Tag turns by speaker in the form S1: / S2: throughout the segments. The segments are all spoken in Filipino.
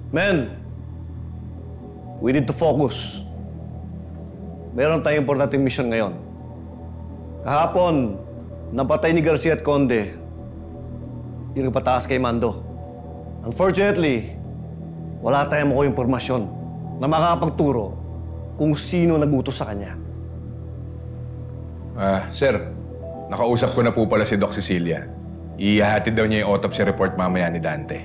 S1: Men, we need to focus. Meron tayong importanteng mission ngayon. Kahapon, napatay ni Garcia at Conde yung pataas kay Mando. Unfortunately, wala tayong makuha impormasyon na makakapagturo kung sino nagutos sa kanya.
S2: Sir, nakausap ko na po pala si Doc Cecilia. Ihahatid daw niya yung autopsy report mamaya ni Dante.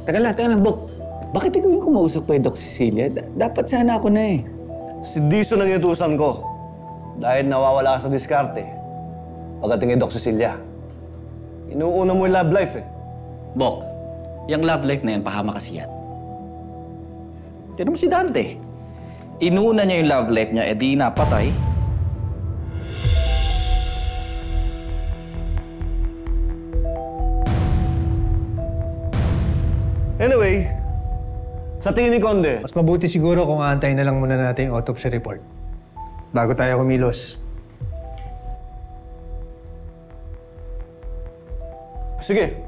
S3: Teka lang, Bok. Bakit ikaw yung kumausap kay Doc Cecilia? Dapat sana ako na eh.
S1: Si Dizon ang inutusan ko dahil nawawala ka sa diskarte pagdating kay Doc Cecilia. Inuuna mo yung love life eh.
S3: Bok, yung love life na yan, pahama kasi yan. Tinan mo si Dante. Inuuna niya yung love life niya, edi napatay.
S1: Anyway, sa tingin ni Conde,
S4: mas mabuti siguro kung aantayin na lang muna natin yung autopsy report bago tayo kumilos.
S1: sige.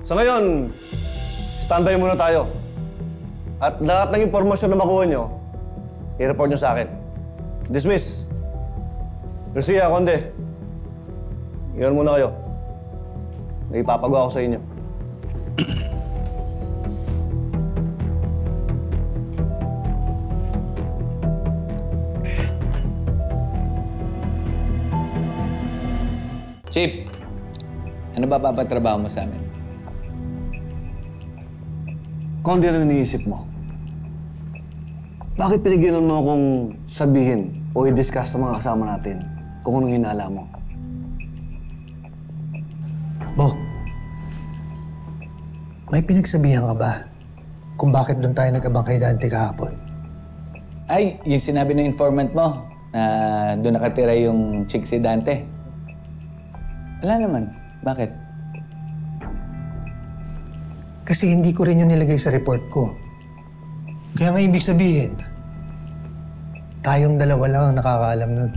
S1: Sa ngayon, standby muna tayo. At lahat ng impormasyon na makuha nyo, i-report nyo sa akin. Dismiss. Garcia, Conde. Iyan muna kayo. May ipapagawa ko sa inyo.
S3: Chief, ano ba papatrabaho mo sa amin?
S1: Conde, ano iniisip mo? Bakit pinigilan mo akong sabihin o i-discuss sa mga kasama natin kung anong hinala mo?
S4: Bok, may pinagsabihan ka ba kung bakit doon tayo nag-abang kay Dante kahapon?
S3: Ay, yung sinabi ng informant mo na doon nakatira yung chick si Dante. Wala naman. Bakit?
S4: Kasi hindi ko rin yun nilagay sa report ko. Kaya nga ibig sabihin, tayong dalawa lang ang nakakaalam nun.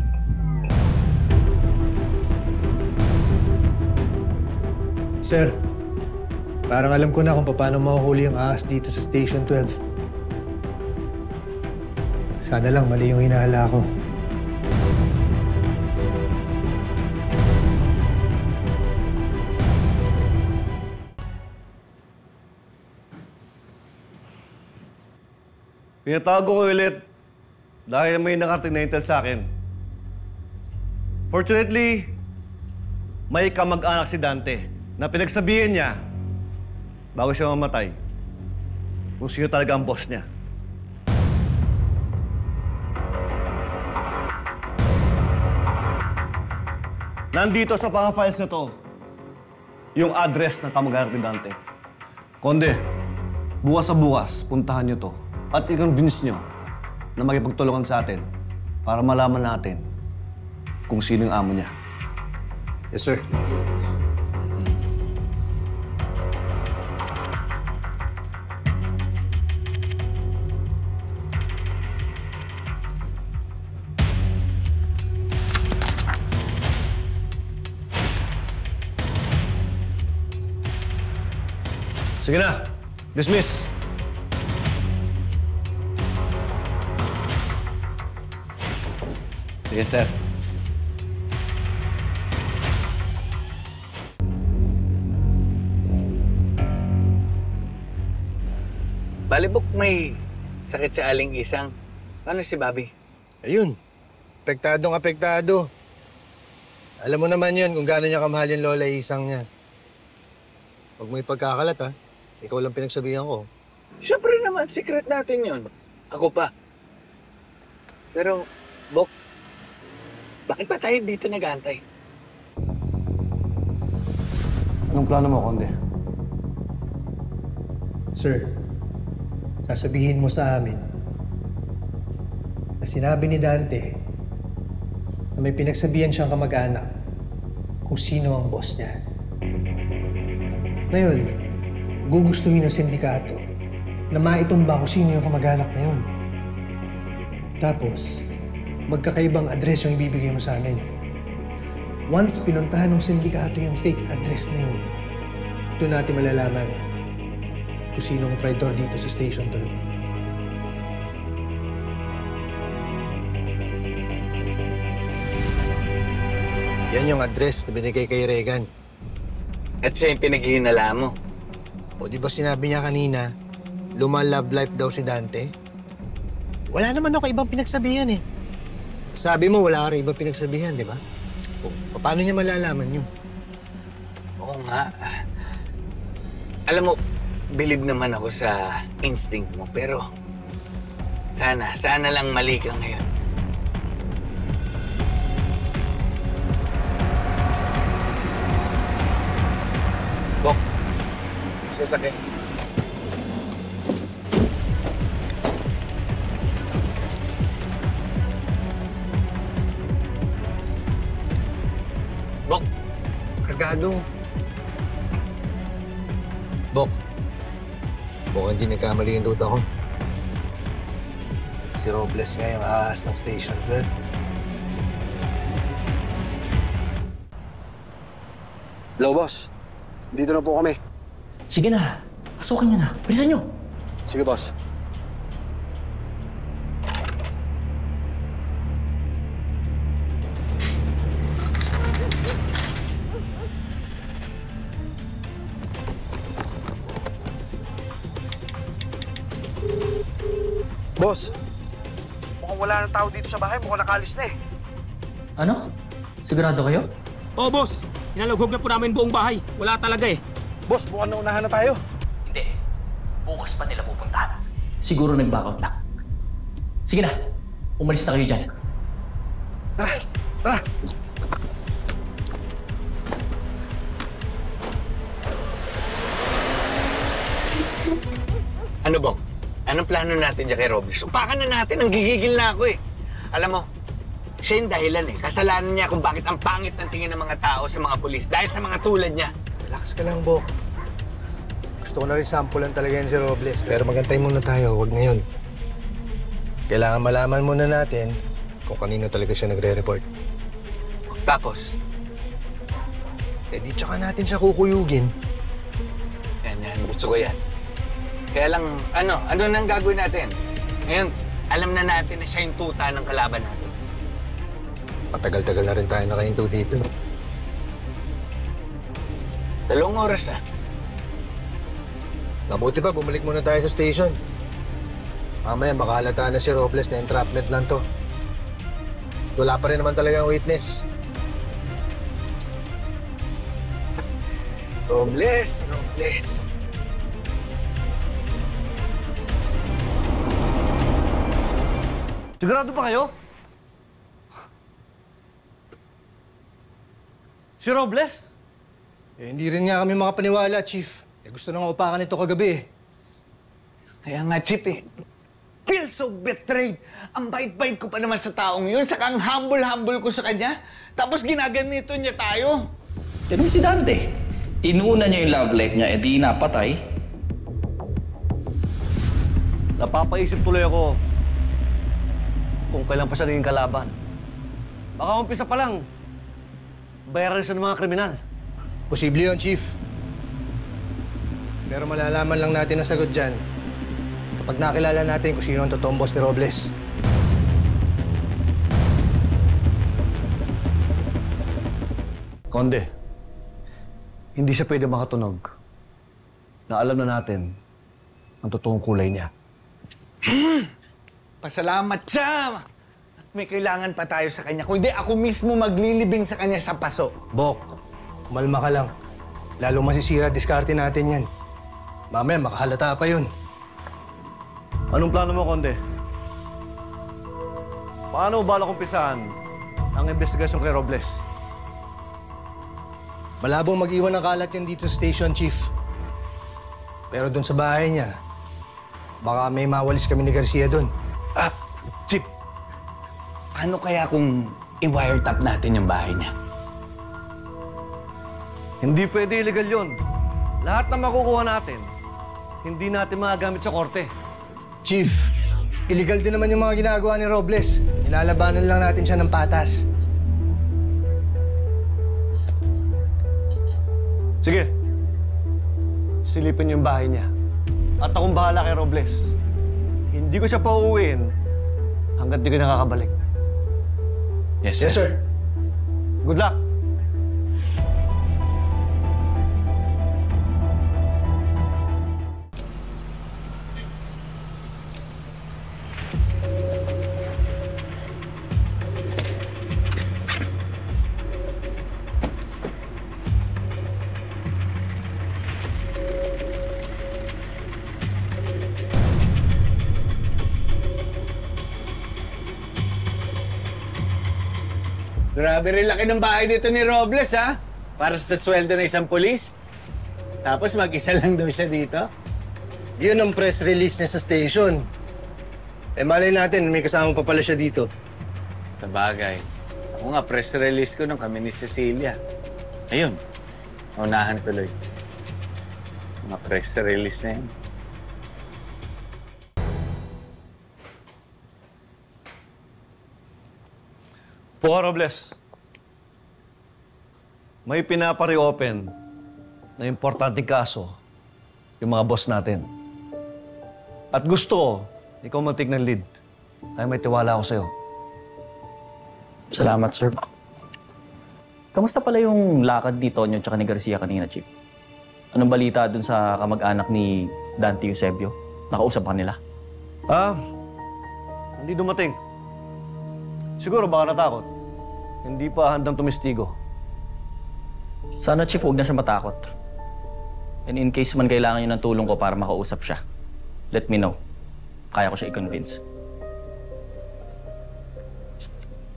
S4: Sir, parang alam ko na kung paano mahuhuli ang ahas dito sa Station 12. Sana lang mali yung hinahala ko.
S1: Pinatago ko ulit dahil may nakarating na intel sa akin. Fortunately, may kamag-anak si Dante na pinagsabihin niya bago siya mamatay kung sino talaga ang boss niya. Nandito sa mga files na to yung address ng kamag-anak ni Dante. Conde, bukas sa bukas, puntahan niyo to. At i-convince nyo na magipagtulungan sa atin para malaman natin kung sino yung amo niya.
S4: Yes, sir.
S1: Sige na, dismiss.
S3: Sige, sir. Balibok, may sakit si Aling Isang. Ano si Bobby?
S4: Ayun. Apektadong apektado. Alam mo naman yun kung gaano niya kamahal yung lola Isang niya. Huwag mo ipagkakalat, ha? Ikaw lang pinagsabihan ko.
S3: Siyempre naman, secret natin yun. Ako pa. Pero, Bok, bakit pa tayo dito nag-aantay?
S1: Anong plano mo, Conde?
S4: Sir, sasabihin mo sa amin na sinabi ni Dante na may pinagsabihan siyang kamag-anak kung sino ang boss niya. Ngayon, gugustuhin ng sindikato na maitumba kung sino yung kamag-anak na yun. Tapos, magkakaibang address yung ibibigay mo sa amin. Once pinuntahan ng sindikato yung fake address na yun, doon natin malalaman kung sinong traitor dito sa station talaga. Yan yung address na binigay kay Regan.
S5: At siya yung pinaghihinala mo.
S4: O di ba sinabi niya kanina, love life daw si Dante? Wala naman ako ibang pinagsabihan eh. Sabi mo wala ka rin ibang pinagsabihan, di ba? O paano niya malalaman yun?
S5: Oo nga. Alam mo, believe naman ako sa instinct mo, pero sana lang mali ka ngayon. Bok, sasakay. Bok,
S4: Kargado. Bok, mukhang hindi nagkamali yung duda ko. Si Robles nga yung ahas ng Station 12.
S6: Hello, boss. Dito na po kami.
S3: Sige na, pasukin niyo na. Bilisan niyo.
S6: Sige, boss. Boss, mukhang wala ng tao dito sa bahay. Mukhang nakalis na eh.
S3: Ano? Sigurado kayo?
S7: Oo, boss. Hinalaghog na po namin buong bahay. Wala talaga eh.
S6: Boss, mukhang naunahan na tayo.
S3: Hindi. Bukas pa nila pupuntahan. Siguro nag-backout lang. Sige na, umalis na kayo dyan.
S6: Tara, tara.
S5: Ano bang? Anong plano natin dyan kay Robles? Upakan na natin. Ang gigigil na ako eh. Alam mo, siya yung dahilan eh. Kasalanan niya kung bakit ang pangit ng tingin ng mga tao sa mga pulis dahil sa mga tulad niya.
S4: Relax ka lang, Bok. Gusto ko na rin sampulan talaga yan si Robles. Pero magantay muna tayo, huwag ngayon. Kailangan malaman muna natin kung kanino talaga siya nagre-report.
S5: Tapos,
S4: Eh di tsaka natin siya kukuyugin.
S5: yan. Gusto ko yan. Kaya lang, ano nang gagawin natin? Ngayon, alam na natin na siya yung tuta ng kalaban natin.
S4: Matagal-tagal na rin tayo nakahinto dito.
S5: 2 oras ah.
S4: Mabuti pa, bumalik muna tayo sa station. Mamaya, makahalata na si Robles na entrapment lang to. Wala pa rin naman talaga ang witness.
S5: Robles.
S1: Sigurado pa kayo? Si Robles?
S4: Eh, hindi rin nga kami makapaniwala, Chief. Eh, gusto na nga upakan ito kagabi eh.
S5: Kaya nga, Chip eh. Feel so betrayed. Ang bait-bait ko pa naman sa taong yun. Saka ang humble-humble ko sa kanya. Tapos ginaganito niya tayo.
S3: Tignan mo si Dante. Inuna niya yung love life niya, edi napatay.
S1: Napapaisip tuloy ako kung kailan pa siya naging kalaban. Baka umpisa pa lang, bayaran siya ng mga kriminal.
S4: Posible yun, Chief. Pero malalaman lang natin ang sagot dyan kapag nakilala natin kung sino ang totoong boss ni Robles.
S1: Konde, hindi siya pwede makatunog na alam na natin ang totoong kulay niya.
S5: Pasalamat siya! May kailangan pa tayo sa kanya. Kung hindi, ako mismo maglilibing sa kanya sa paso.
S4: Bok, kumalma ka lang. Lalo masisira, diskarte natin yan. Mamaya, makahalata pa yun.
S1: Anong plano mo, Konde? Paano balak umpisahan ang investigasyon kay Robles?
S4: Malabong mag-iwan ng kalat yan dito sa station, Chief. Pero dun sa bahay niya, baka may mawalis kami ni Garcia dun.
S5: Chip, paano kaya kung i-wiretap natin yung bahay niya?
S1: Hindi pwede illegal yun. Lahat na makukuha natin, hindi natin magagamit sa korte.
S4: Chief, illegal din naman yung mga ginagawa ni Robles. Nilalabanan lang natin siya ng patas.
S1: Sige. Silipin niyo yung bahay niya. At akong bahala kay Robles. Hindi ko siya pauuwiin hanggat di ko nakakabalik.
S5: Yes,
S4: Yes, sir.
S1: Good luck!
S5: Grabe rin laki ng bahay dito ni Robles, ha? Para sa sweldo ng isang polis. Tapos mag-isa lang daw siya dito.
S4: Yun ang press release niya sa station. Eh, malay natin, may kasama pa pala siya dito.
S5: Sa bagay. Ako nga, press release ko nung kami ni Cecilia. Ayun, unahan tuloy. Mga press release na yun.
S1: Po, Robles. May pinapa-reopen na importanteng kaso yung mga boss natin. At gusto ko, ikaw mag-take ng lead. Dahil may tiwala ako sa'yo.
S3: Salamat, sir. Kamusta pala yung lakad ni Tonyo at ni Garcia kanina, Chief? Anong balita dun sa kamag-anak ni Dante Eusebio? Nakausap ka nila?
S1: Hindi dumating. Siguro baka natakot. Hindi pa handang tumistigo.
S3: Sana, Chief, huwag na siya matakot. And in case man kailangan niyo ng tulong ko para makausap siya, let me know. Kaya ko siya i-convince.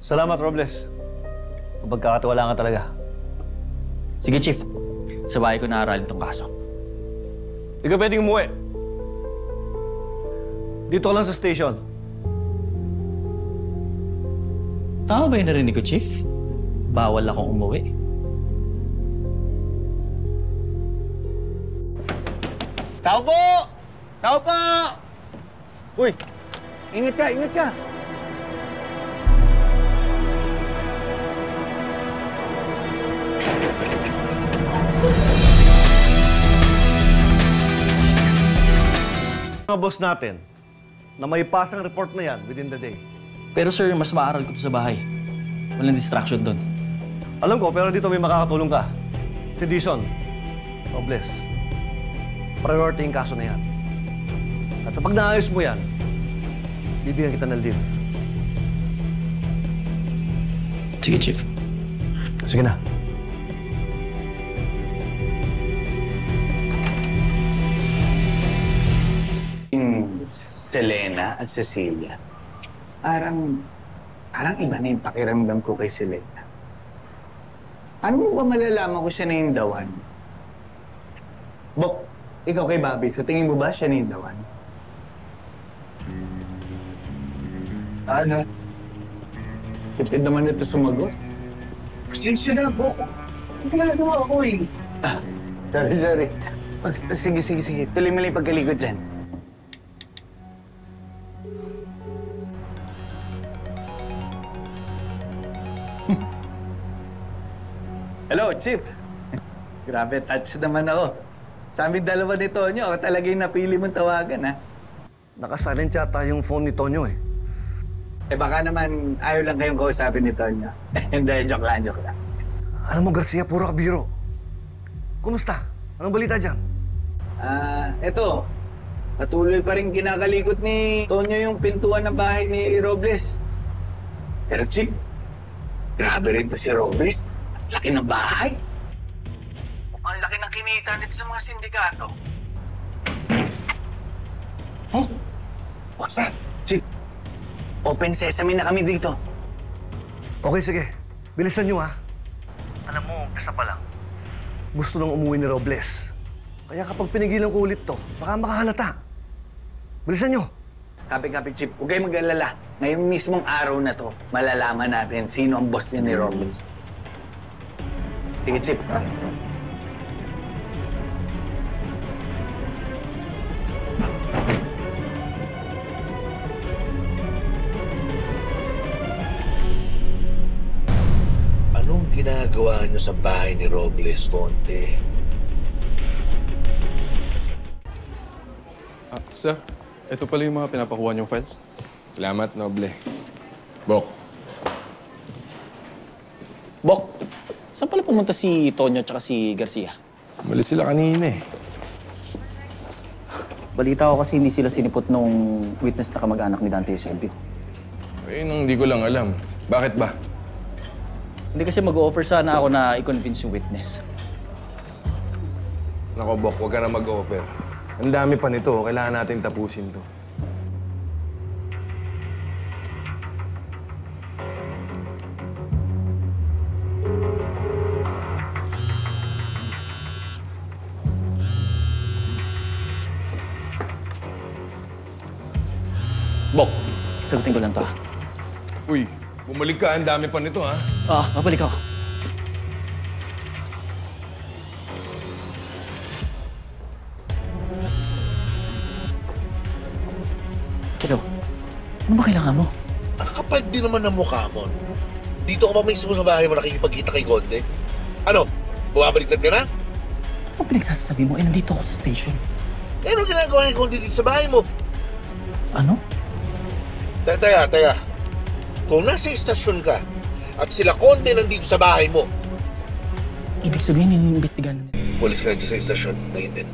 S1: Salamat, Robles. Magkakatiwala ka talaga.
S3: Sige, Chief. Sa bahay ko naaralin tong kaso.
S1: Hindi ka pwedeng umuwi. Dito ka lang sa station.
S3: Tama ba yung narinig ko, Chief? Bawal akong umuwi.
S5: Tao po! Tao po! Uy! Ingat ka, ingat ka!
S1: Mga boss natin, na may pasang report na yan within the day.
S3: Pero sir, mas maaral ko to sa bahay. Walang distraction doon.
S1: Alam ko, pero dito may makakatulong ka. Si Dison, Robles, priority yung kaso na yan. At kapag naayos mo yan, bibigyan kita ng leave.
S3: Sige, Chief.
S1: Sige na.
S5: Selena at Cecilia. Parang iba na yung pakiramdam ko kay Selena. Ano mo ba malalaman ko siya na yung dawan? Bok, ikaw kay Bobby, sa tingin mo ba siya na yung dawan? Ano? Tipid naman ito sumagot. Pasensya na, Bok. Ginagawa ako eh. Sorry. Sige. Tuloy mo lang yung pagkalikot dyan. Hello, Chip. Grabe, touch naman ako. Sa aming dalawa ni Tonyo, ako talaga yung napili mong tawagan, ha?
S1: Nakasilent yata yung phone ni Tonyo eh.
S5: Eh baka naman ayaw lang kayong kausapin ni Tonyo. Hindi, joke lang.
S1: Alam mo, Garcia, puro kabiro. Kumusta? Anong balita dyan?
S5: Eto. Patuloy pa rin kinakalikot ni Tonyo yung pintuan ng bahay ni Robles. Pero, Chip, grabe rin to si Robles. Laki ng bahay. Ang laki ng kinita nito sa mga sindikato. Oh? What's that? Chief, open sesame na kami dito.
S1: Okay, sige. Bilisan nyo, ha? Alam mo, umpisa pa lang. Gusto nang umuwi ni Robles. Kaya kapag pinigilan ko ulit to, baka makahalata. Bilisan nyo.
S5: Kapit, Chief. Huwag kayong mag-alala. Ngayong mismong araw na to, malalaman natin sino ang boss niya ni Robles. Sige, Chip.
S8: Anong ginagawa niyo sa bahay ni Robles, Conte? Sir, ito pala yung mga pinapakuha niyong files.
S2: Salamat, Noble. Bok,
S3: Bok, saan pala pumunta si Tonyo at si Garcia?
S2: umalis sila kanina eh.
S3: Balita ko kasi hindi sila sinipot nung witness na kamag-anak ni Dante Eusebio.
S2: Ayun ang hindi ko lang alam. Bakit ba?
S3: Hindi kasi mag-offer sana ako na i-convince yung witness.
S2: Nako, Bok, huwag ka na mag-offer. Ang dami pa nito. Kailangan natin tapusin to.
S3: Bok, sagutin ko lang to.
S2: Uy, bumalik ka. Ang dami pa nito, ha?
S3: Mabalik ako. Hello, ano ba kailangan mo?
S9: Ang kapal din naman ng mukha mo. Dito ka pa mismo sa bahay mo nakikipagkita kay Conde. Ano? Bumabaliktad ka na?
S3: Ano pinagsasabi mo? Nandito ako sa station.
S9: Eh, ano ginagawa ni Conde dito sa bahay mo?
S3: Ano?
S9: Teka. Kung nasa istasyon ka at sila Conde nandito sa bahay mo,
S3: Ibig sabihin, iniimbestigahan na nila.
S9: pulis ka dito sa istasyon, ngayon din.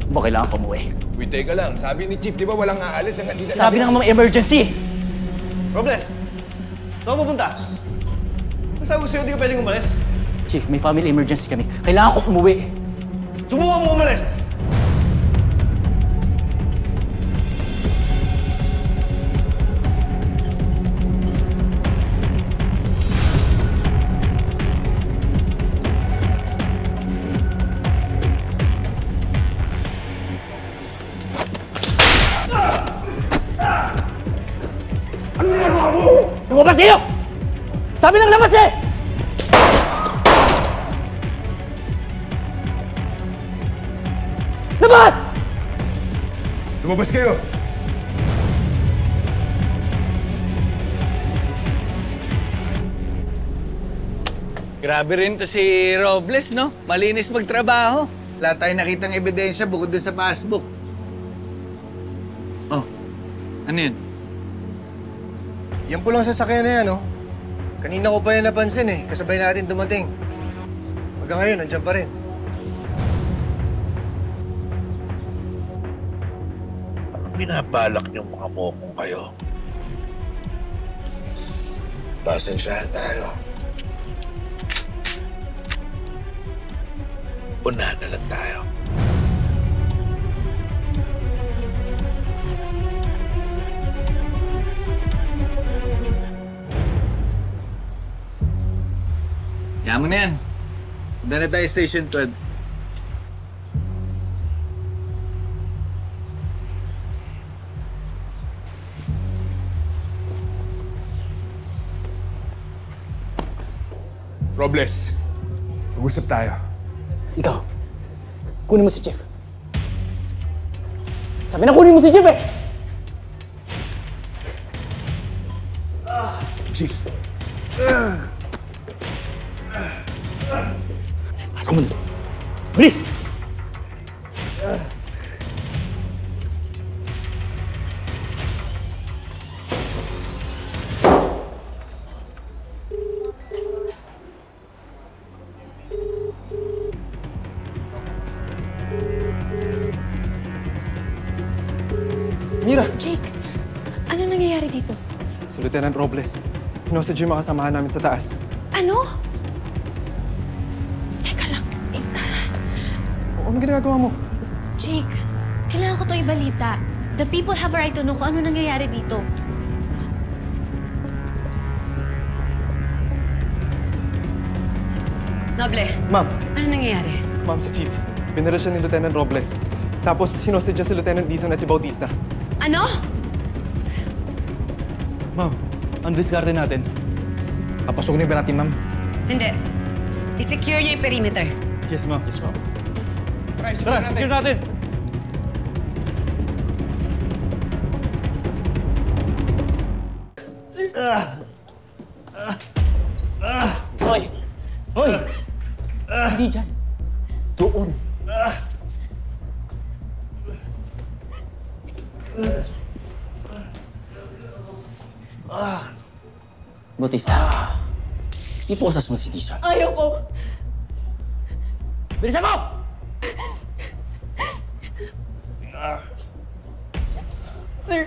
S3: Bok, kailangan pa umuwi.
S2: Uy, teka lang. Sabi ni Chief, di ba walang aalis hanggang di na...
S3: Sabi na nga mga emergency!
S1: Robles! Saan ka pupunta? Sabi ko sa'yo, di ka pwedeng umalis.
S3: Chief, may family emergency kami. Kailangan ko umuwi.
S1: Subukan mo umalis!
S3: Lumabas kayo! Sabi ng labas eh! Labas!
S2: Lumabas kayo!
S5: Grabe rin to si Robles, no? Malinis magtrabaho. Wala tayong nakitang ebidensya bukod dun sa passbook. Oh, ano yun?
S4: Yan po lang sasakyan na yan, oh. Kanina ko pa yan napansin eh. Kasabay natin dumating. Hanggang ngayon, nandiyan pa rin.
S9: Anong binabalak niyong mga mokong kayo? Pasensyahan tayo. Unahan na lang tayo.
S5: Yaman na yan. Punta na tayo Station 12.
S2: Robles, mag-usap tayo.
S3: Ikaw, kunin mo si Chief. Sabi na kunin mo si Chief eh!
S9: Chief!
S3: Pasok mo dito. Bilis!
S8: Mira!
S10: Jake, ano nangyayari dito?
S8: Si Lieutenant Robles. Hinosage yung mga kasamahan namin sa taas.
S10: Ano? Teka lang.
S8: Ano ginagawa mo?
S10: Jake, kailangan ko to ibalita. The people have a right to know kung ano nangyayari dito. Noble,
S8: Ma'am,
S10: ano nangyayari?
S8: ma'am si Chief. Pinira siya ni Lieutenant Robles. Tapos hinosage niya si Lieutenant Dizon at si Bautista.
S10: Ano?
S3: Ma'am, ang diskarte natin. Papasukin niyo ba natin, ma'am?
S10: Hindi. I-secure niyo yung perimeter.
S3: Yes, ma'am. Yes, ma'am. Tara, secure natin! Hoy! Hindi dyan. Doon. Bautista, iposas mo si Tisa.
S10: Ayaw ko!
S3: Bilisan mo!
S10: Sir,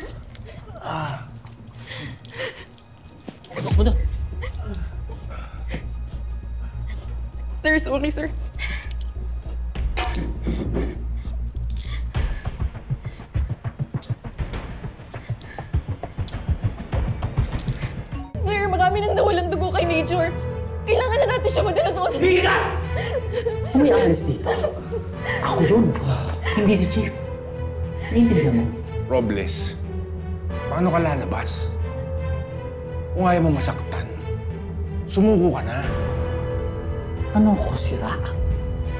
S3: Iposas mo doon.
S10: sir, sorry, sir. Sir, marami nang nawalang dugo kay Major. Kailangan na natin siya madala sa hospital.
S3: Hindi ka! Kung may alis dito, ako yun. Hindi si Chief. Naiintindihan mo?
S2: Robles, paano ka lalabas? Kung ayaw mo masaktan, sumuko ka na.
S3: Ano ko sira?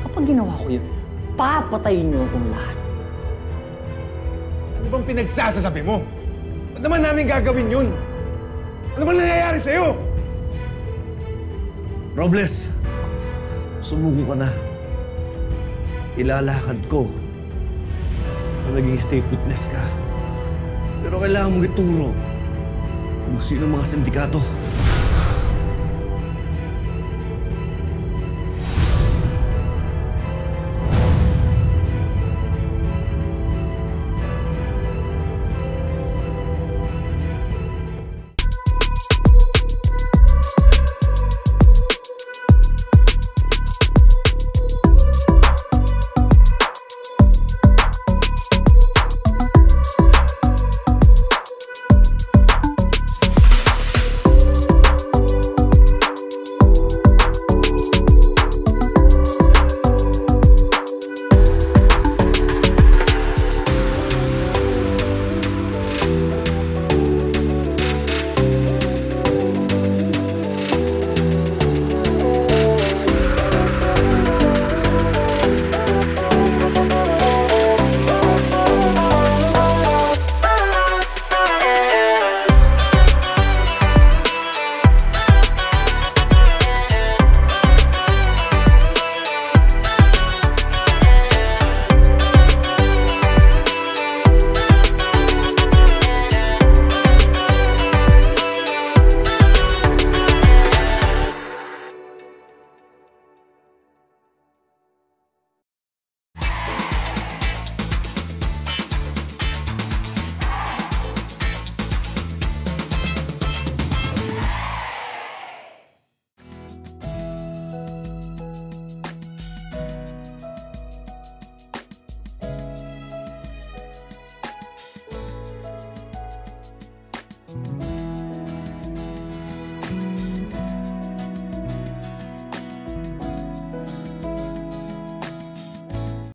S3: Kapag ginawa ko yun, papatayin niyo akong lahat.
S2: Ano bang pinagsasasabi mo? Ba't naman namin gagawin yun? Ano bang nangyayari sa'yo?
S1: Robles, sumuko ka na. Ilalakad ko na naging state witness ka. Pero kailangan mong ituro kung sino mga sindikato.